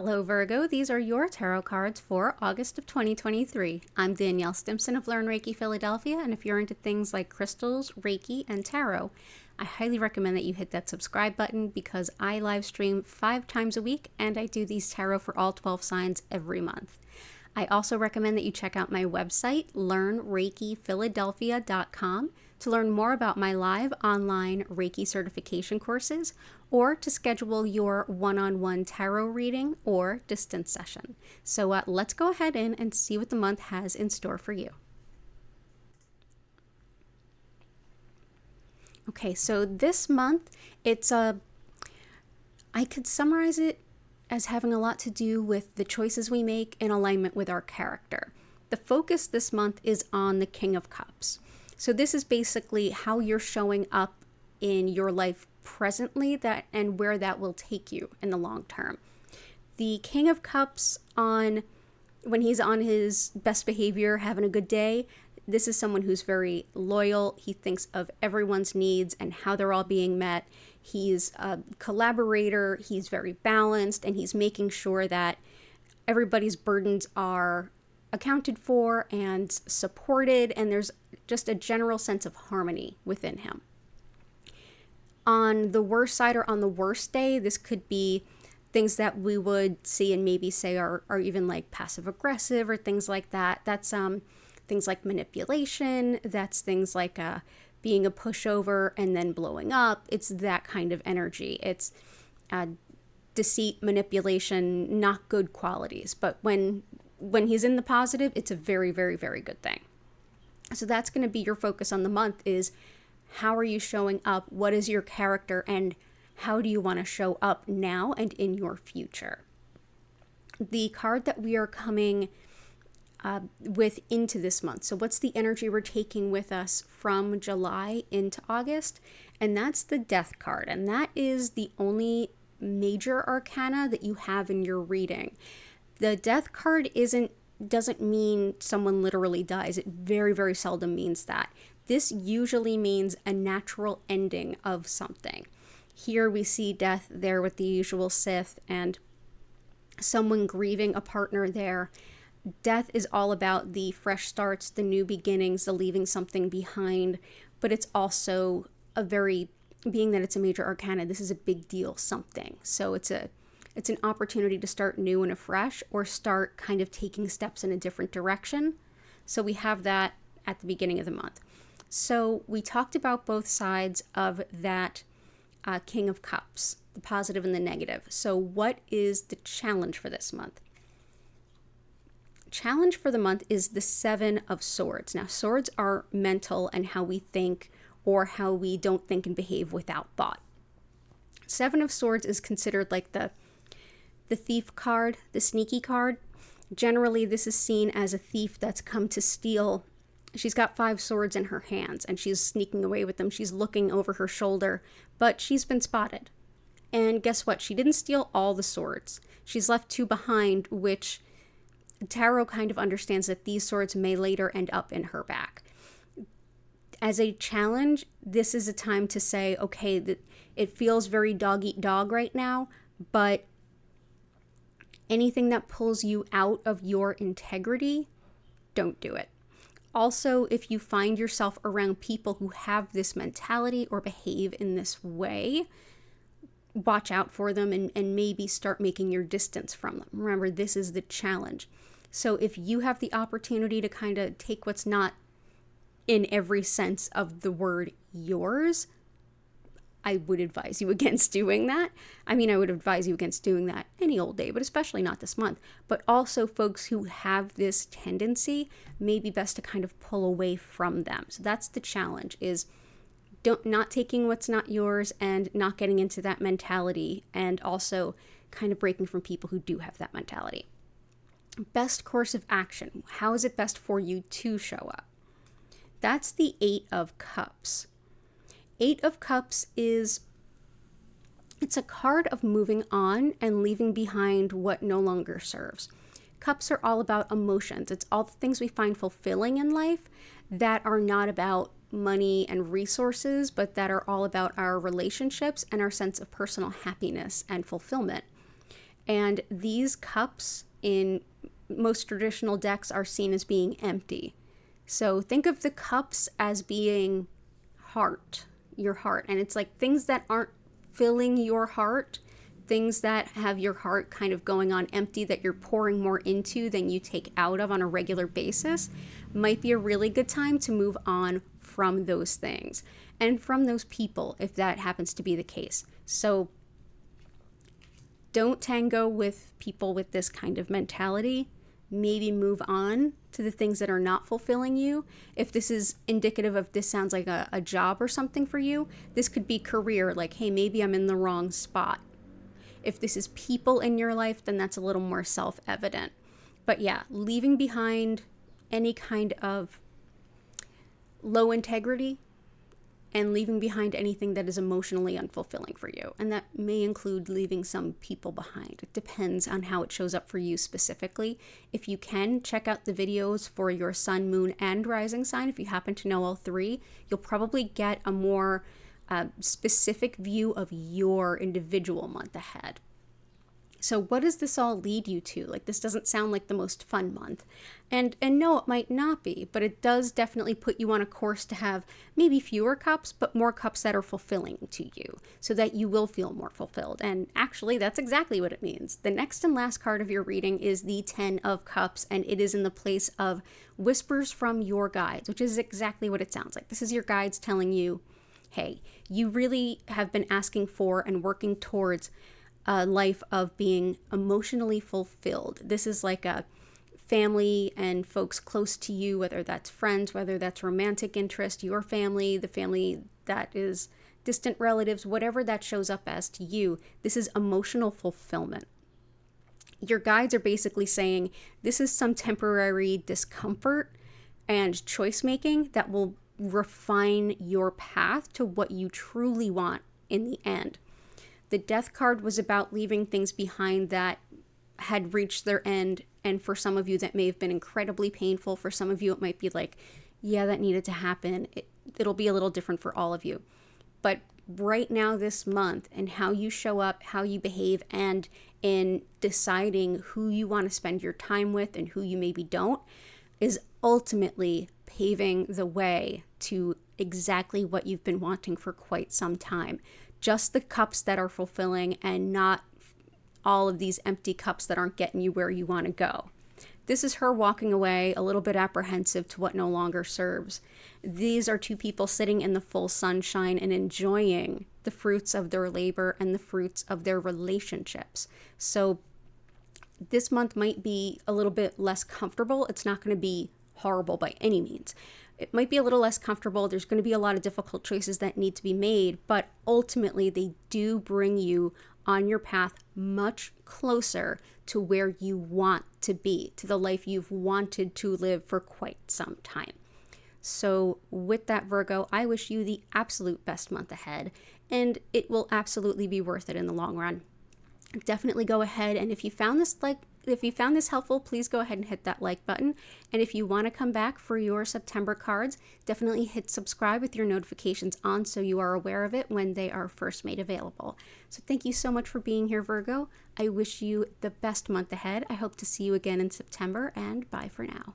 Hello Virgo, these are your tarot cards for August of 2023. I'm DanielleStimpson of Learn Reiki Philadelphia, and if you're into things like crystals, Reiki, and tarot, I highly recommend that you hit that subscribe button because I live stream 5 times a week and I do these tarot for all 12 signs every month. I also recommend that you check out my website, learnreikiphiladelphia.com, to learn more about my live online Reiki certification courses or to schedule your one-on-one tarot reading or distance session. So let's go ahead and see what the month has in store for you. Okay, so this month, I could summarize it as having a lot to do with the choices we make in alignment with our character. The focus this month is on the King of Cups. So this is basically how you're showing up in your life presently and where that will take you in the long term. The King of Cups, when he's on his best behavior, having a good day, this is someone who's very loyal. He thinks of everyone's needs and how they're all being met. He's a collaborator, he's very balanced, and he's making sure that everybody's burdens are accounted for and supported, and there's just a general sense of harmony within him. On the worst side or on the worst day, this could be things that we would see and maybe say are even like passive aggressive or things like that. That's things like manipulation. That's things like being a pushover and then blowing up. It's that kind of energy. It's deceit, manipulation, not good qualities. But when he's in the positive, it's a very, very, very good thing. So that's going to be your focus on the month is how are you showing up? What is your character? And how do you want to show up now and in your future? The card that we are coming with into this month. So what's the energy we're taking with us from July into August? And that's the Death card. And that is the only major arcana that you have in your reading. The Death card doesn't mean someone literally dies. It very, very seldom means that. This usually means a natural ending of something. Here we see death there with the usual Sith and someone grieving a partner there. Death is all about the fresh starts, the new beginnings, the leaving something behind, but it's also being that it's a major arcana, this is a big deal something. So it's an opportunity to start new and afresh or start kind of taking steps in a different direction. So we have that at the beginning of the month. So we talked about both sides of that King of Cups, the positive and the negative. So what is the challenge for this month? Challenge for the month is the Seven of Swords. Now, swords are mental and how we think or how we don't think and behave without thought. Seven of Swords is considered like the thief card, the sneaky card. Generally, this is seen as a thief that's come to steal. She's got 5 swords in her hands and she's sneaking away with them. She's looking over her shoulder, but she's been spotted. And guess what? She didn't steal all the swords. She's left 2 behind, which tarot kind of understands that these swords may later end up in her back. As a challenge, this is a time to say, okay, that it feels very dog eat dog right now, but anything that pulls you out of your integrity, don't do it. Also, if you find yourself around people who have this mentality or behave in this way, watch out for them and maybe start making your distance from them. Remember, this is the challenge. So if you have the opportunity to kind of take what's not in every sense of the word yours, I would advise you against doing that. I mean, I would advise you against doing that any old day, but especially not this month. But also folks who have this tendency, may be best to kind of pull away from them. So that's the challenge, is not taking what's not yours and not getting into that mentality, and also kind of breaking from people who do have that mentality. Best course of action. How is it best for you to show up? That's the 8 of Cups. 8 of Cups it's a card of moving on and leaving behind what no longer serves. Cups are all about emotions. It's all the things we find fulfilling in life that are not about money and resources, but that are all about our relationships and our sense of personal happiness and fulfillment. And these cups in most traditional decks are seen as being empty. So think of the cups as being your heart. And it's like things that aren't filling your heart, things that have your heart kind of going on empty that you're pouring more into than you take out of on a regular basis, might be a really good time to move on from those things and from those people if that happens to be the case. So don't tango with people with this kind of mentality. Maybe move on to the things that are not fulfilling you. If this is indicative of this sounds like a job or something for you, this could be career, like, hey, maybe I'm in the wrong spot. If this is people in your life, then that's a little more self-evident. But yeah, leaving behind any kind of low integrity and leaving behind anything that is emotionally unfulfilling for you. And that may include leaving some people behind. It depends on how it shows up for you specifically. If you can, check out the videos for your sun, moon, and rising sign. If you happen to know all three, you'll probably get a more specific view of your individual month ahead. So what does this all lead you to? Like, this doesn't sound like the most fun month. And no, it might not be, but it does definitely put you on a course to have maybe fewer cups, but more cups that are fulfilling to you so that you will feel more fulfilled. And actually, that's exactly what it means. The next and last card of your reading is the 10 of Cups, and it is in the place of whispers from your guides, which is exactly what it sounds like. This is your guides telling you, hey, you really have been asking for and working towards a life of being emotionally fulfilled. This is like a family and folks close to you, whether that's friends, whether that's romantic interest, your family, the family that is distant relatives, whatever that shows up as to you. This is emotional fulfillment. Your guides are basically saying this is some temporary discomfort and choice making that will refine your path to what you truly want in the end. The Death card was about leaving things behind that had reached their end. And for some of you, that may have been incredibly painful. For some of you, it might be like, yeah, that needed to happen. It'll be a little different for all of you. But right now, this month, and how you show up, how you behave, and in deciding who you want to spend your time with and who you maybe don't, is ultimately paving the way to exactly what you've been wanting for quite some time. Just the cups that are fulfilling and not all of these empty cups that aren't getting you where you want to go. This is her walking away a little bit apprehensive to what no longer serves. These are two people sitting in the full sunshine and enjoying the fruits of their labor and the fruits of their relationships. So this month might be a little bit less comfortable. It's not going to be horrible by any means. It might be a little less comfortable. There's going to be a lot of difficult choices that need to be made, but ultimately they do bring you on your path much closer to where you want to be, to the life you've wanted to live for quite some time. So with that, Virgo, I wish you the absolute best month ahead, and it will absolutely be worth it in the long run. Definitely go ahead, and if you found this helpful, please go ahead and hit that like button. And if you want to come back for your September cards, definitely hit subscribe with your notifications on so you are aware of it when they are first made available. So thank you so much for being here, Virgo. I wish you the best month ahead. I hope to see you again in September, and bye for now.